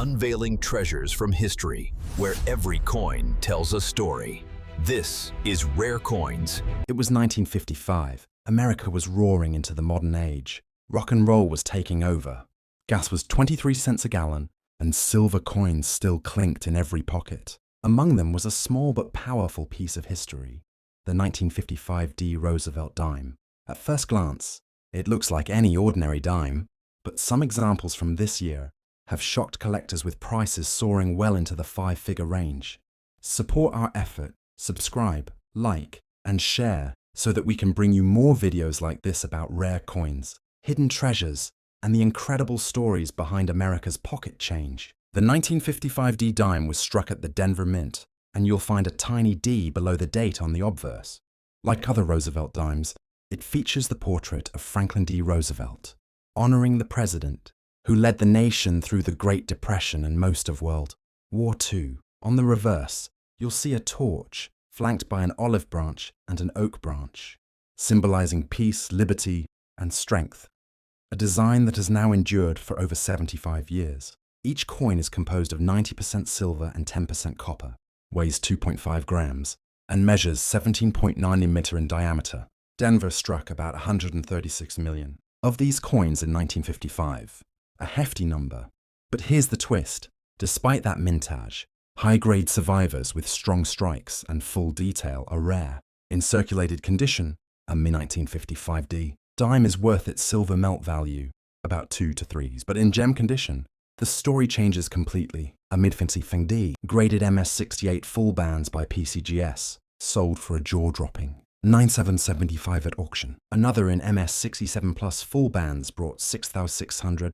unveiling treasures from history, where every coin tells a story. This is Rare Coins. It was 1955. America was roaring into the modern age. Rock and roll was taking over. Gas was 23 cents a gallon, and silver coins still clinked in every pocket. Among them was a small but powerful piece of history, the 1955 Roosevelt Dime. At first glance, it looks like any ordinary dime, but some examples from this year have shocked collectors with prices soaring well into the five-figure range. Support our effort, subscribe, like, and share so that we can bring you more videos like this about rare coins, hidden treasures, and the incredible stories behind America's pocket change. The 1955 dime was struck at the Denver Mint, and you'll find a tiny D below the date on the obverse. Like other Roosevelt dimes, it features the portrait of Franklin D. Roosevelt, honoring the president who led the nation through the Great Depression and most of World War II. On the reverse, you'll see a torch flanked by an olive branch and an oak branch, symbolizing peace, liberty, and strength. A design that has now endured for over 75 years. Each coin is composed of 90% silver and 10% copper, weighs 2.5 grams, and measures 17.9 mm in diameter. Denver struck about 136 million of these coins in 1955, a hefty number. But here's the twist. Despite that mintage, high-grade survivors with strong strikes and full detail are rare. In circulated condition, a mid-1955 dime is worth its silver melt value, about 2 to 3s, but in gem condition, the story changes completely. A mid-55 graded MS68 full bands by PCGS, sold for a jaw-dropping $9,775 at auction. Another in MS67 plus full bands brought $6,600,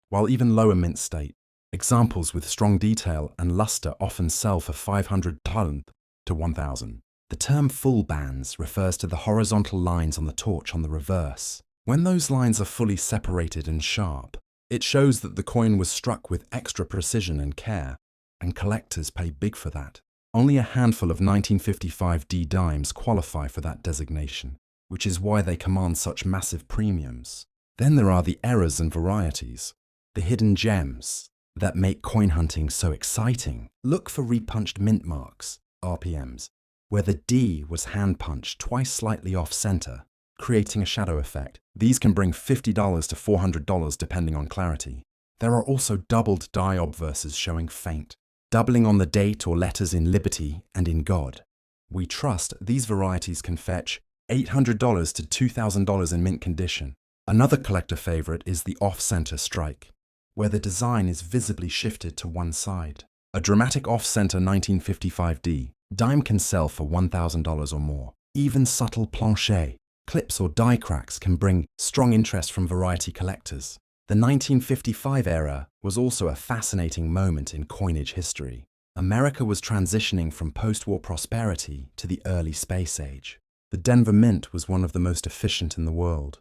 while even lower mint state, examples with strong detail and luster often sell for $500 to $1,000. The term full bands refers to the horizontal lines on the torch on the reverse. When those lines are fully separated and sharp, it shows that the coin was struck with extra precision and care, and collectors pay big for that. Only a handful of 1955 dimes qualify for that designation, which is why they command such massive premiums. Then there are the errors and varieties, the hidden gems that make coin hunting so exciting. Look for repunched mint marks, RPMs, where the D was hand-punched twice slightly off-center, creating a shadow effect. These can bring $50 to $400 depending on clarity. There are also doubled die obverses showing faint, doubling on the date or letters in Liberty and in God. We trust these varieties can fetch $800 to $2,000 in mint condition. Another collector favorite is the off-center strike, where the design is visibly shifted to one side. A dramatic off-center 1955 dime can sell for $1,000 or more. Even subtle plancher, clips or die cracks can bring strong interest from variety collectors. The 1955 era was also a fascinating moment in coinage history. America was transitioning from post-war prosperity to the early space age. The Denver Mint was one of the most efficient in the world,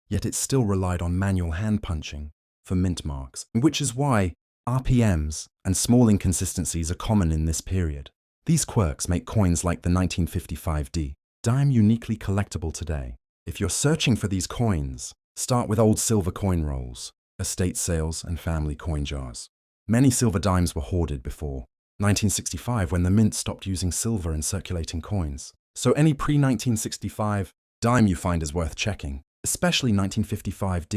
yet it still relied on manual hand-punching for mint marks, which is why RPMs and small inconsistencies are common in this period. These quirks make coins like the 1955 dime uniquely collectible today. If you're searching for these coins, start with old silver coin rolls, estate sales, and family coin jars. Many silver dimes were hoarded before 1965 when the mint stopped using silver in circulating coins. So any pre-1965 dime you find is worth checking, especially 1955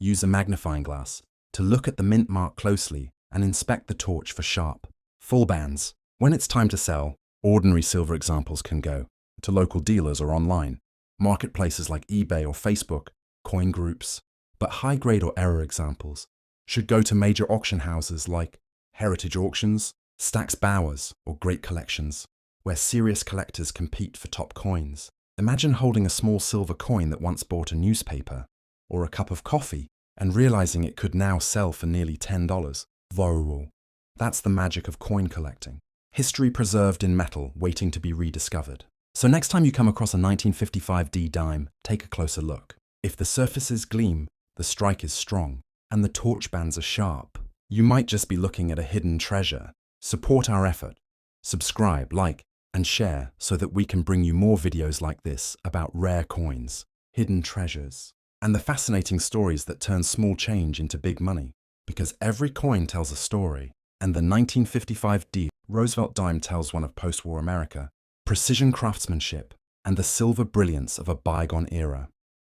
Use a magnifying glass to look at the mint mark closely and inspect the torch for sharp, full bands. When it's time to sell, ordinary silver examples can go to local dealers or online, marketplaces like eBay or Facebook, coin groups. But high-grade or error examples should go to major auction houses like Heritage Auctions, Stack's Bowers, or Great Collections, where serious collectors compete for top coins. Imagine holding a small silver coin that once bought a newspaper or a cup of coffee and realizing it could now sell for nearly $10. Viral. That's the magic of coin collecting. History preserved in metal, waiting to be rediscovered. So next time you come across a 1955 dime, take a closer look. If the surfaces gleam, the strike is strong, and the torch bands are sharp, you might just be looking at a hidden treasure. Support our effort. Subscribe, like, and share so that we can bring you more videos like this about rare coins, hidden treasures, and the fascinating stories that turn small change into big money. Because every coin tells a story, And the 1955 Roosevelt Dime tells one of post-war America, precision craftsmanship, and the silver brilliance of a bygone era.